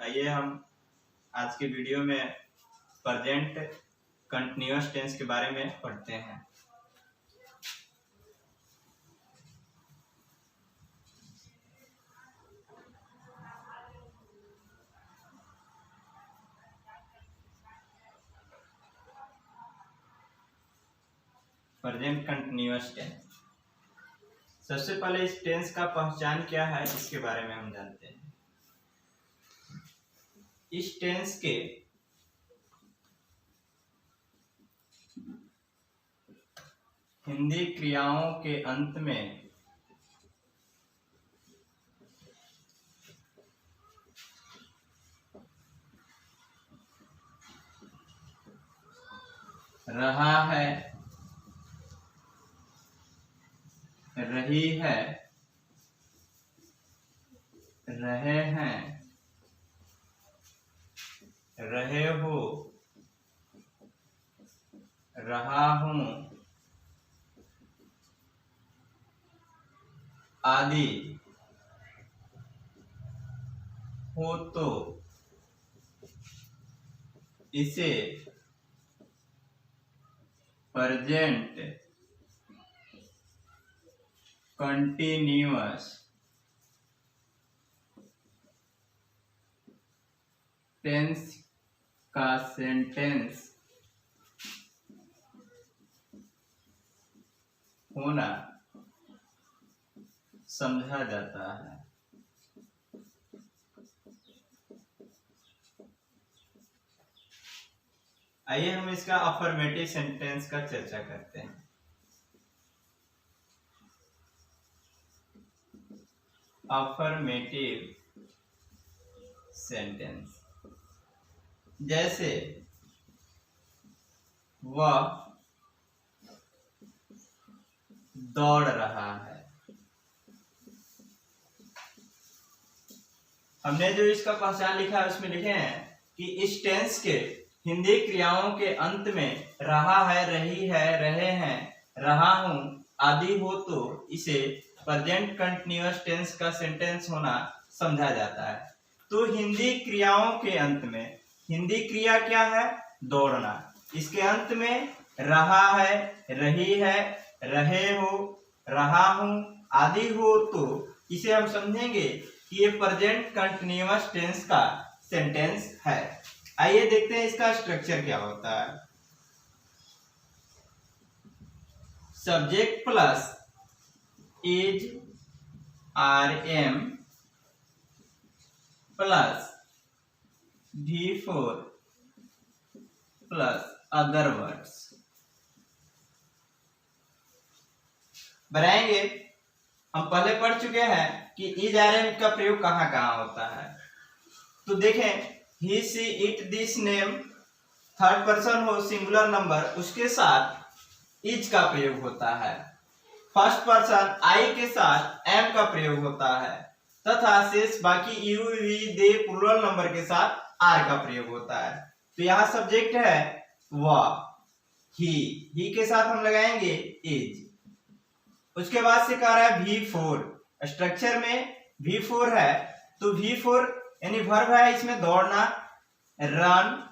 आइए हम आज के वीडियो में प्रेजेंट कंटिन्यूअस टेंस के बारे में पढ़ते हैं। Present continuous tense. सबसे पहले इस टेंस का पहचान क्या है इसके बारे में हम जानते हैं। इस टेंस के हिंदी क्रियाओं के अंत में रहा है, रही है, रहे हैं, रहे हो, रहा हूं आदि हो तो इसे प्रेजेंट कंटिन्यूअस टेंस का सेंटेंस होना समझा जाता है। आइए हम इसका अफर्मेटिव सेंटेंस का चर्चा करते हैं। अफर्मेटिव सेंटेंस जैसे वह दौड़ रहा है। हमने जो इसका पहचान लिखा है उसमें लिखे हैं कि इस टेंस के हिंदी क्रियाओं के अंत में रहा है, रही है, रहे हैं, रहा हूं आदि हो तो इसे प्रेजेंट कंटिन्यूअस टेंस का सेंटेंस होना समझा जाता है। तो हिंदी क्रियाओं के अंत में, हिंदी क्रिया क्या है? दौड़ना। इसके अंत में रहा है, रही है, रहे हो, रहा हूं आदि हो तो इसे हम समझेंगे कि ये प्रेजेंट कंटिन्यूअस टेंस का सेंटेंस है। आइए देखते हैं इसका स्ट्रक्चर क्या होता है। Subject plus is are am plus V4 plus other words बनाएंगे। हम पहले पढ़ चुके हैं कि इज आर एम का प्रयोग कहां कहां होता है। तो देखें, he she it this name third person हो, सिंगुलर नंबर, उसके साथ इज का प्रयोग होता है। फर्स्ट पर्सन आई के साथ एम का प्रयोग होता है तथा शेष बाकी you we they plural number के साथ आर का प्रयोग होता है। तो यहाँ सब्जेक्ट है वह, ही के साथ हम लगाएंगे इज। उसके बाद से कह रहा है V4। स्ट्रक्चर में V4 है तो V4 यानी वर्ब है, इसमें दौड़ना, रन,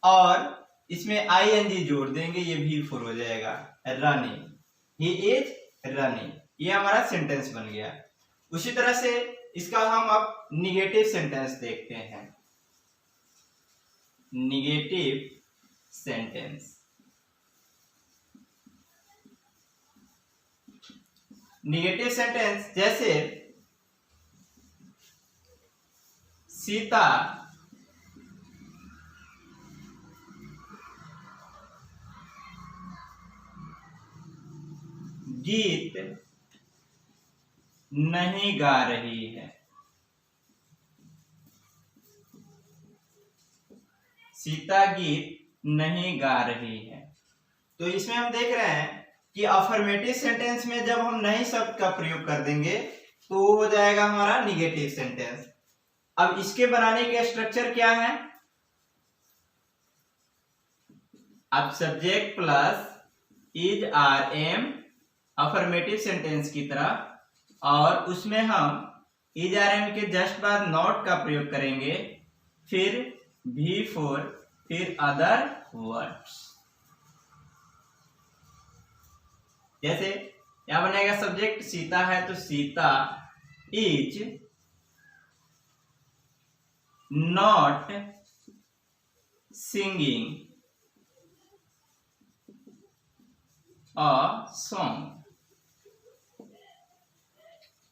और इसमें ing जोड़ देंगे, ये V4 हो जाएगा रनिंग। He is running. ये हमारा सेंटेंस बन गया। उसी तरह से इसका हम अब निगेटिव सेंटेंस देखते हैं। निगेटिव सेंटेंस निगेटिव सेंटेंस जैसे सीता गीत नहीं गा रही है। सीता गीत नहीं गा रही है। तो इसमें हम देख रहे हैं कि अफर्मेटिव सेंटेंस में जब हम नहीं शब्द का प्रयोग कर देंगे तो वो हो जाएगा हमारा निगेटिव सेंटेंस। अब इसके बनाने के स्ट्रक्चर क्या है? अब subject plus is are am affirmative sentence की तरह, और उसमें हम इज आर एम के जस्ट बाद नॉट का प्रयोग करेंगे फिर V4, फिर अदर वर्ड्स। जैसे यहां बनेगा सब्जेक्ट सीता है तो Sita is not singing a song.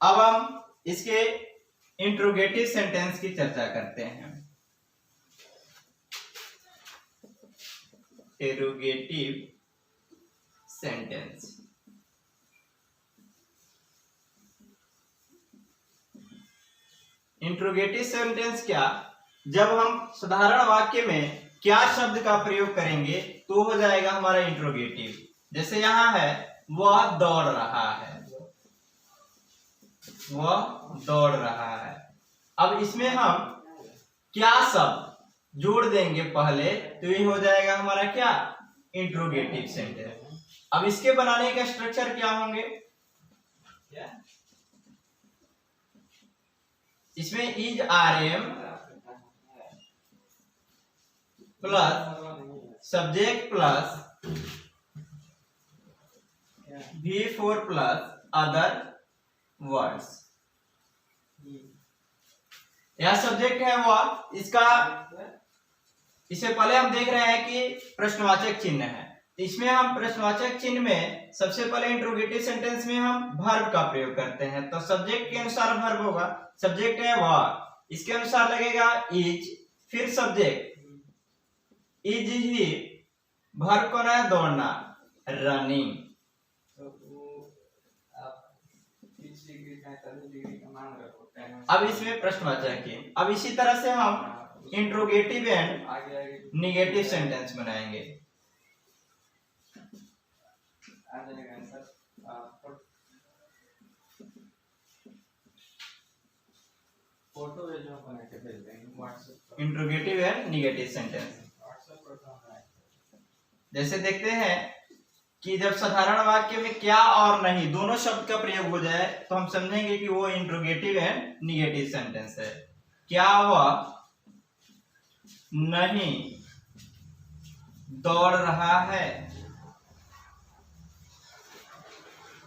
अब हम इसके इंट्रोगेटिव सेंटेंस की चर्चा करते हैं। Interrogative sentence. इंट्रोगेटिव सेंटेंस क्या, जब हम साधारण वाक्य में क्या शब्द का प्रयोग करेंगे तो हो जाएगा हमारा इंट्रोगेटिव। जैसे यहां है वह दौड़ रहा है, वह दौड़ रहा है। अब इसमें हम क्या शब्द जोड़ देंगे पहले तो ये हो जाएगा हमारा क्या, इंट्रोगेटिव सेंटेंस। अब इसके बनाने का स्ट्रक्चर क्या होंगे, इसमें is RM plus subject plus V4 plus other words. यह सब्जेक्ट है वह, इसका इससे पहले हम देख रहे हैं कि प्रश्नवाचक चिन्ह है। इसमें हम प्रश्नवाचक चिन्ह में सबसे पहले इंट्रोगेटिव सेंटेंस में हम वर्ब का प्रयोग करते हैं, तो सब्जेक्ट के अनुसार वर्ब होगा। सब्जेक्ट है वह, इसके अनुसार लगेगा इज, फिर सब्जेक्ट इज ही, वर्ब कौन है, दौड़ना, रनिंग। अब इसमें प्रश्नवाचक चिन्ह। अब इसी तरह से हम इंट्रोगेटिव एंड निगेटिव सेंटेंस बनाएंगे। Interrogative and negative sentence. जैसे देखते हैं कि जब साधारण वाक्य में क्या और नहीं दोनों शब्द का प्रयोग हो जाए तो हम समझेंगे कि वो इंट्रोगेटिव एंड निगेटिव सेंटेंस है। क्या वह नहीं दौड़ रहा है।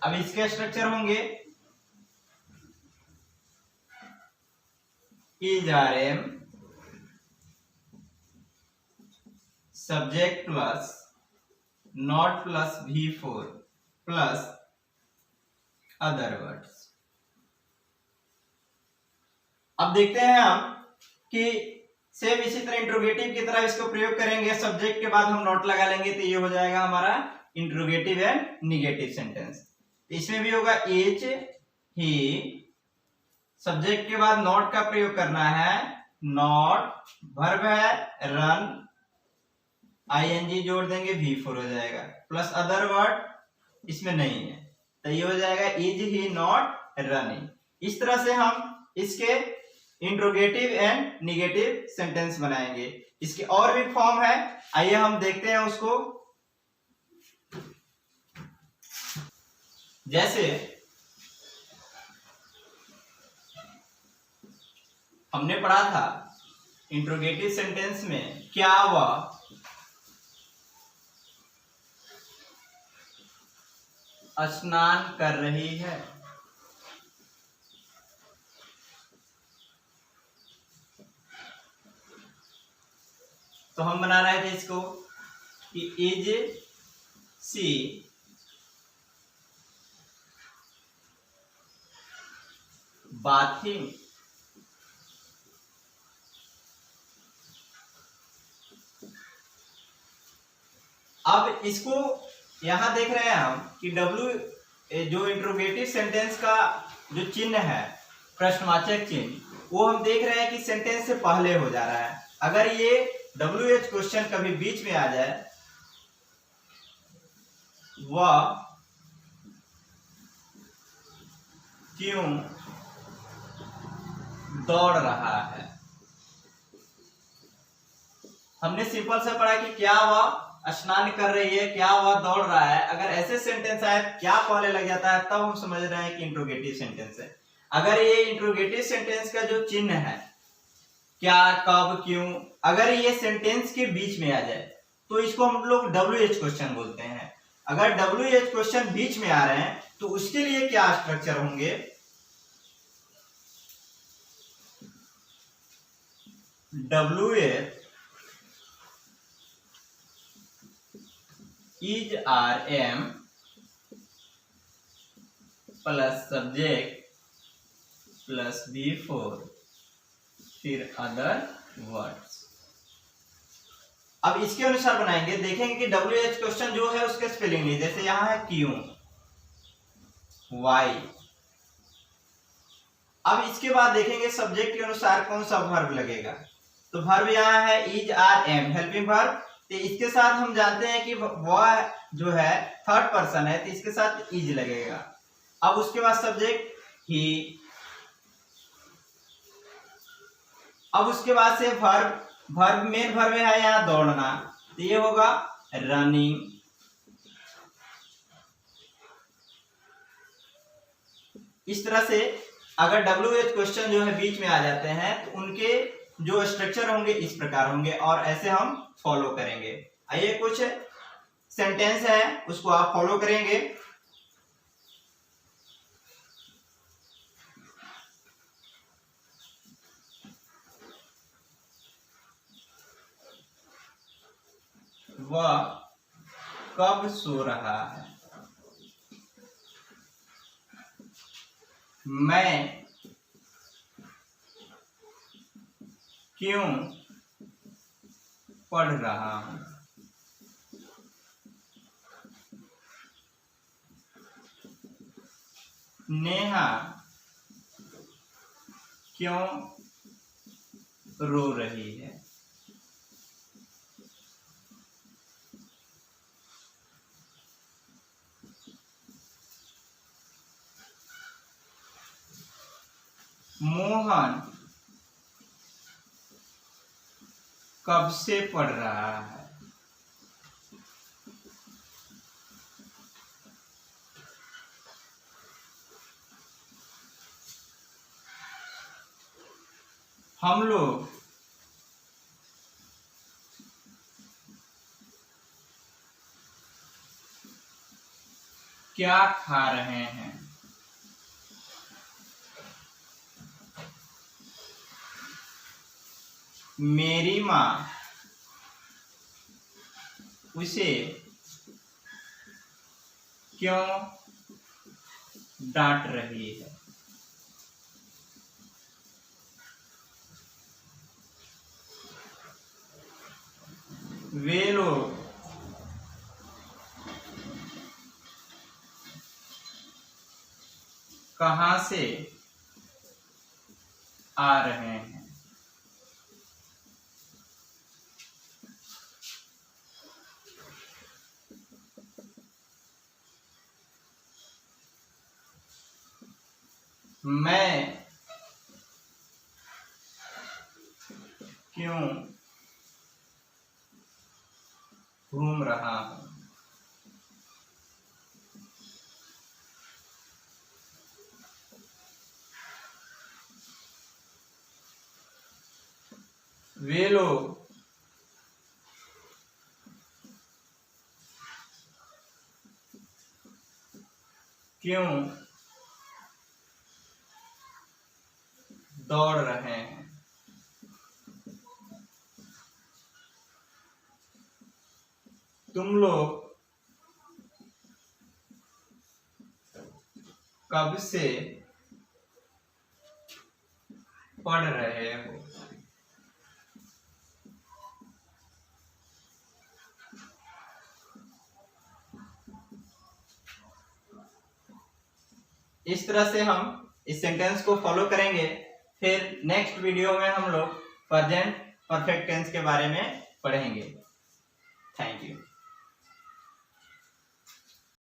अब इसके स्ट्रक्चर होंगे is RM subject plus not plus V4 plus other words. अब देखते हैं हम कि सेम इसी तरह इंट्रोगेटिव की तरह इसको प्रयोग करेंगे। सब्जेक्ट के बाद हम नॉट लगा लेंगे तो ये हो जाएगा हमारा इंट्रोगेटिव एंड निगेटिव सेंटेंस। इसमें भी होगा इज ही, सब्जेक्ट के बाद नॉट का प्रयोग करना है, नॉट, वर्ब है रन, ING जोड़ देंगे V4 हो जाएगा, प्लस अदर वर्ड इसमें नहीं है तो ये हो जाएगा इज ही नॉट रनिंग। इस तरह से हम इसके इंट्रोगेटिव एंड निगेटिव सेंटेंस बनाएंगे। इसके और भी फॉर्म है, आइए हम देखते हैं उसको। जैसे हमने पढ़ा था इंट्रोगेटिव सेंटेंस में क्या वह स्नान कर रही है। तो हम बना रहे थे इसको कि इज सी बाथिंग। अब इसको यहां देख रहे हैं हम कि W जो इंट्रोगेटिव सेंटेंस का जो चिन्ह है प्रश्नवाचक चिन्ह, वो हम देख रहे हैं कि सेंटेंस से पहले हो जा रहा है। अगर ये WH क्वेश्चन कभी बीच में आ जाए, वह क्यों दौड़ रहा है। हमने सिंपल से पढ़ा कि क्या वह स्नान कर रही है, क्या वह दौड़ रहा है। अगर ऐसे सेंटेंस आए क्या पहले लग जाता है तब हम समझ रहे हैं कि इंट्रोगेटिव सेंटेंस है। अगर ये इंट्रोगेटिव सेंटेंस का जो चिन्ह है क्या, कब, क्यों, अगर ये सेंटेंस के बीच में आ जाए तो इसको हम लोग WH क्वेश्चन बोलते हैं। अगर WH क्वेश्चन बीच में आ रहे हैं तो उसके लिए क्या स्ट्रक्चर होंगे, WH is RM plus subject plus B4 फिर अदर वर्ड्स। अब इसके अनुसार बनाएंगे, देखेंगे कि WH क्वेश्चन जो है उसके स्पेलिंग नहीं, जैसे यहां है क्यों, वाई। अब इसके बाद देखेंगे सब्जेक्ट के अनुसार कौन सा वर्ब लगेगा, तो वर्ब यहाँ है is, are, am, helping verb. तो इसके साथ हम जानते हैं कि वह जो है थर्ड पर्सन है, तो इसके साथ इज लगेगा। अब उसके बाद सब्जेक्ट ही, अब उसके बाद से वर्ब, वर्ब मेन वर्ब है यहाँ दौड़ना, तो ये होगा रनिंग। इस तरह से अगर WH क्वेश्चन जो है बीच में आ जाते हैं तो उनके जो स्ट्रक्चर होंगे इस प्रकार होंगे और ऐसे हम फॉलो करेंगे। आइए कुछ सेंटेंस है उसको आप फॉलो करेंगे। वह कब सो रहा है, मैं क्यों पढ़ रहा हूं, नेहा क्यों रो रही है, मोहन कब से पढ़ रहा है, हम लोग क्या खा रहे हैं, मेरी माँ उसे क्यों डांट रही है, वे लोग कहां से आ रहे हैं, मैं क्यों घूम रहा हूं, वे लोग क्यों दौड़ रहे हैं, तुम लोग कब से पढ़ रहे हो, इस तरह से हम इस सेंटेंस को फॉलो करेंगे। फिर नेक्स्ट वीडियो में हम लोग प्रेजेंट परफेक्ट टेंस के बारे में पढ़ेंगे। Thank you.